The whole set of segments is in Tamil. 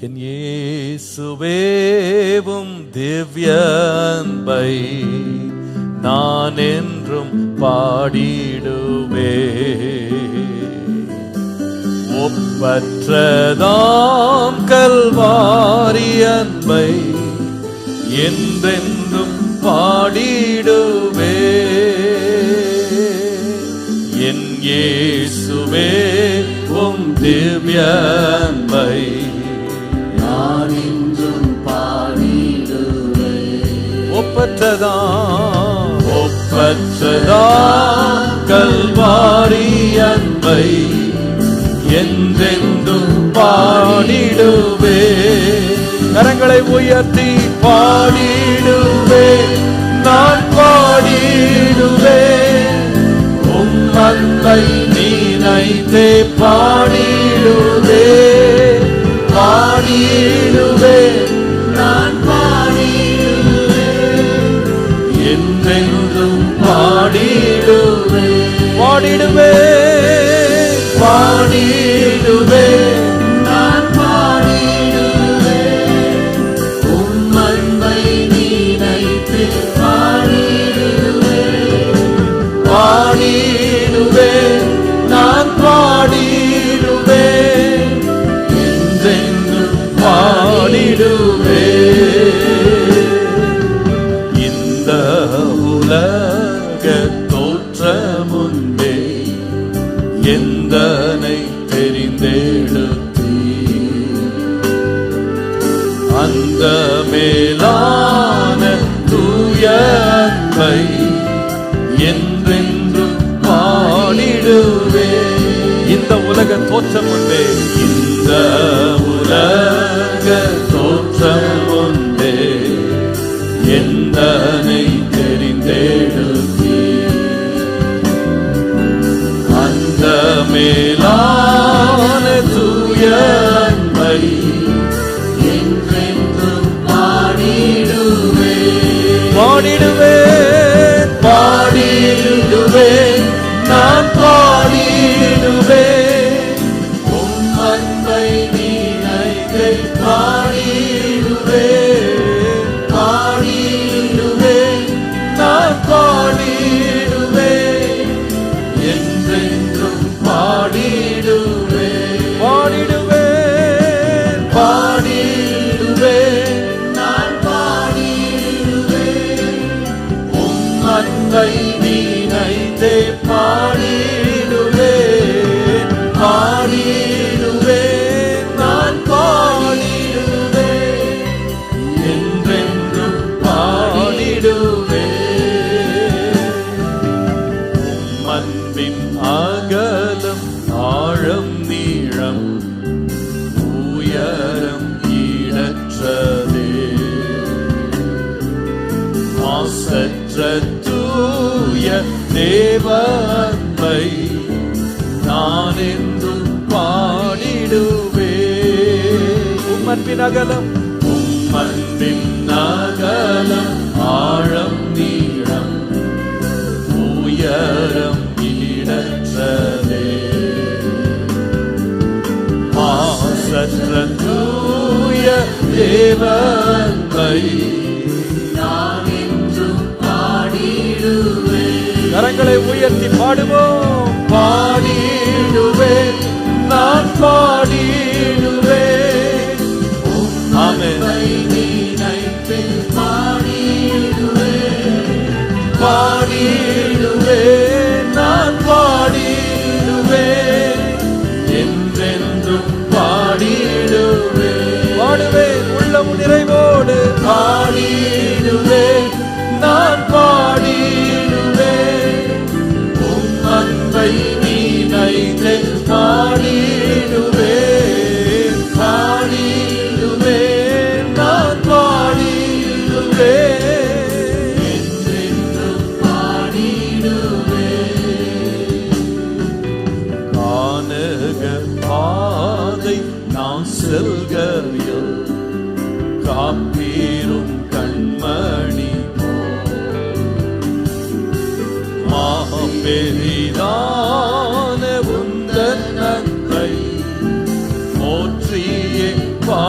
என் இயேசுவேவும் திவ்ய அன்பை நான் என்றும் பாடிடுவே. ஒப்பற்றதாம் கல்வாரி அன்பை என்றென்றும் பாடிடுவே. என் இயேசுவே உம் திவ்ய அன்பை நான் என்றும் பாடிடுவே. ஒப்பற்றதாம் கல்வாரி அன்பை என்றென்றும் பாடிடுவே. கரங்களை உயர்த்தி பாடிடுவே, நான் பாடிடுவே. உம் அன்பை நினைத்தே பாடிடுவே, பாடிடுவே, நான் பாடிடுவே. என்றென்றும் பாடிடுவே, பாடிடுவே, பாடிடுவே, நான் பாடிடுவே. உம் அன்பை நினைத்து பாடிடுவே. பாடிடுவே, நான் பாடிடுவே, என்றென்றும் பாடிடுவே. இந்த உலக தோற்றமுன்பே எந்தனை தெரிந்தெடுத்தீ. அந்த மேலான தூய அன்பை என்றென்றும் பாடிடுவே. இந்த உலக தோற்றம் உண்டே, இந்த உலக தோற்றம் உண்டே எந்தனை தெரிந்தெடுத்தீ. அந்த மேலான தூய அன்பை என்றென்றும் பாடிடுவே. பாடிடுவே, பாடிடுவே, நான் பாடிடுவே. உம் அன்பை நினைத்து பாடிடுவே, பாடிடுவே, நான் பாடிடுவே, என்றென்றும் பாடிடுவே, பாடிடுவே, பாடிடுவே, நான் பாடிடுவே. உம் அன்பை நினைத்தே பாடிடுவே, பாடிடுவே, நான் பாடிடுவே, என்றென்றும் பாடிடுவே. உம் அன்பின் அகலம் ஆழம் நீளம் உயரம் ஈடற்றதே. மாசற்ற தூய தேவ அன்பை நான் என்றும் பாடிடுவே. உம் அன்பின் அகலம், உம் அன்பின் அகலம் ஆழம் நீளம் உயரம் ஈடற்றதே. மாசற்ற தூய தேவ அன்பை நான் என்றும் பாடிடுவே. கரங்களை உயர்த்தி பாடுவோம். பாடிடுவே, நான் பாடிடுவே. ஆமென். நினைத்து பாடிடுவே. பாடிடுவே, நான் பாடிடுவே, என்றென்றும் பாடிடுவே. பாடுவேன் உள்ளம் நிறைவோடு. பாடிடுவே, நான் பாடிடுவே. உம் அன்பை நினைத்து பாடிடுவே, பாடிடுவே, நான் பாடிடுவே, என்றென்றும் பாடிடுவே. காணுக பாதை நான் செல்கையில் காப்பீரும் கண்மணி மாபெரிதான உந்தன் அன்பை போற்றியே பா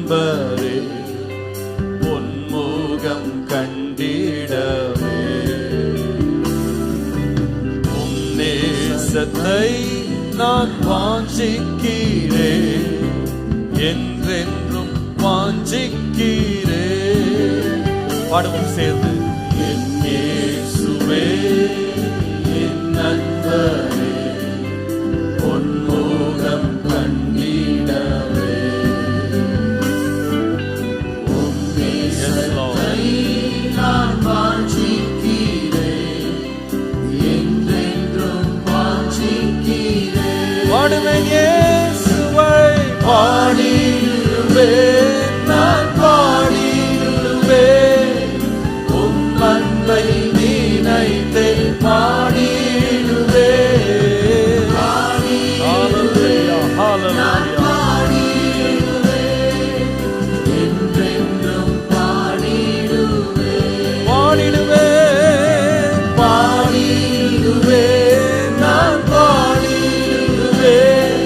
அன்பரே பொன்முகம் கண்டிடவே உம் நேசத்தை நான் வாஞ்சிக்கிறேன் என்றென்றும் வாஞ்சிக்கிறேன். பாடுவோம் சேர்ந்து. என் இயேசுவே என் நண்பரே பொன்முகம் கண்டிடவே உம் நேசத்தை நான் வாஞ்சிக்கிறேன் என்றென்றும் வாஞ்சிக்கிறேன். பாடுவேன் இயேசுவை பாடிடுவேன் நான் பாடிடுவேன் உம் அன்பை நினைத்தே பாடிடுவேன். ஹalleluya ஹalleluya என்றென்றும் பாடிடுவேன். பாடிடுவேன் பாடிடுவேன் நான் பாடிடுவேன்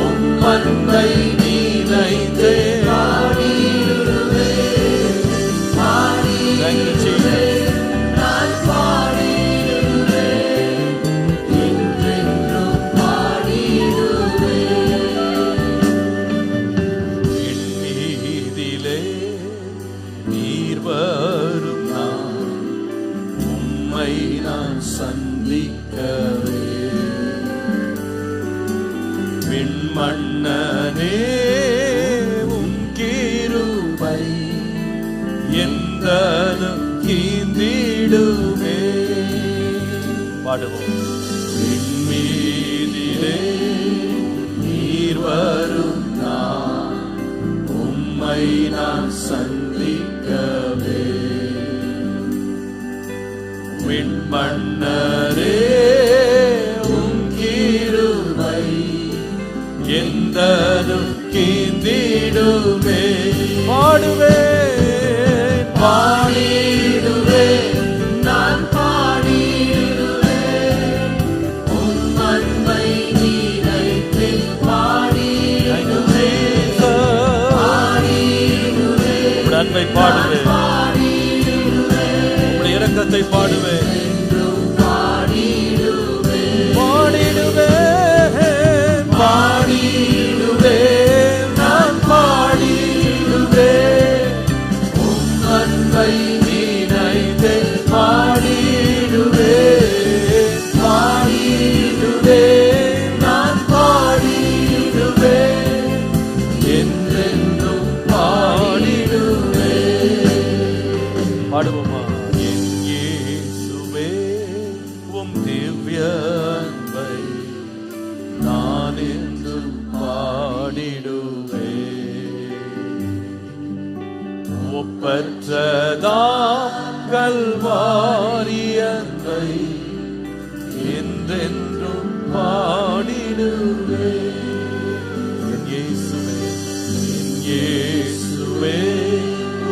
உம் அன்பை நினைத்தே பாடிடுவேன். Thank you, Jesus. நான் பாடிடுவேன் என்றென்றும் பாடிடுவேன். என் மீதிலே நீர் வரும் நான் உம்மை நான் சந்திக்கவே விண்மண்ணனே உம் கிருபை எந்தனும் கீந்திடுமே. பாடுவோம். விண்மீதிலே நீர் வரும் நான் உம்மை நான் சந்திக்கவே விண்மண்ணரே உம் கிருபை எந்தனும் கீந்திடுமே. பாடுவேன் பாடிடுவேன் நான் பாடிடுவேன் உம் அன்பை நினைத்து பாடிடுவேன். பாடிடுவேன் உம்முடைய அன்பை பாடுவேன் உம்முடைய இரக்கத்தை பாடுவேன் என்றும் பாடிடுவேன். பாடிடுவேன் பாடிடுவேன் நான் பாடிடுவேன் உம் அன்பை நினைத்தே பாடிடுவேன். பாடிடுவேன் நான் பாடிடுவேன் என்றென்றும் பாடிடுவேன். பாடுவோமா. என் இயேசுவே உம் திவ்ய அன்பை நான் என்றும் பாடிடுவேன். ஒப்பற்றதாம் கல்வாரி அன்பை என்றென்றும் பாடிடுவேன். என் இயேசுவே என் இயேசுவே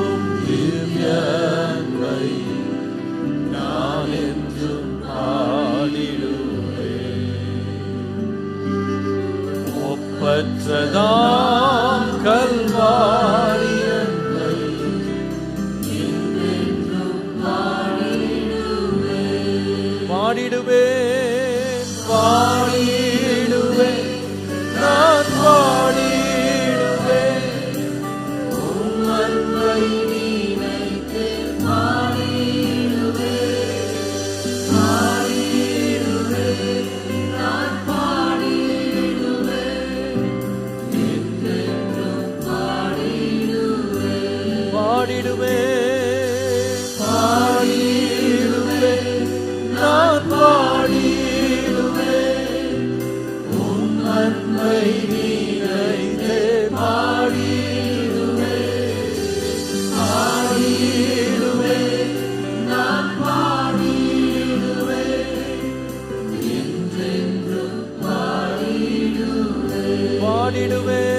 உம் திவ்ய அன்பை நான் என்றும் பாடிடுவேன். ஒப்பற்றதாம் கல்வாரி அன்பை பாடிடுவேன் பாடிடுவேன் நான் பாடிடுவேன் உம் அன்பை நினைத்து பாடிடுவேன். பாடிடுவேன் நான் பாடிடுவேன் என்றென்றும் பாடிடுவேன். பாடிடுவேன் பாடிடுவேன் நான் பாடிடுவேன் உம் அன்பை நினைத்தே பாடிடுவேன். பாடிடுவேன் நான் பாடிடுவேன் என்றென்றும் பாடிடுவேன். பாடிடுவேன்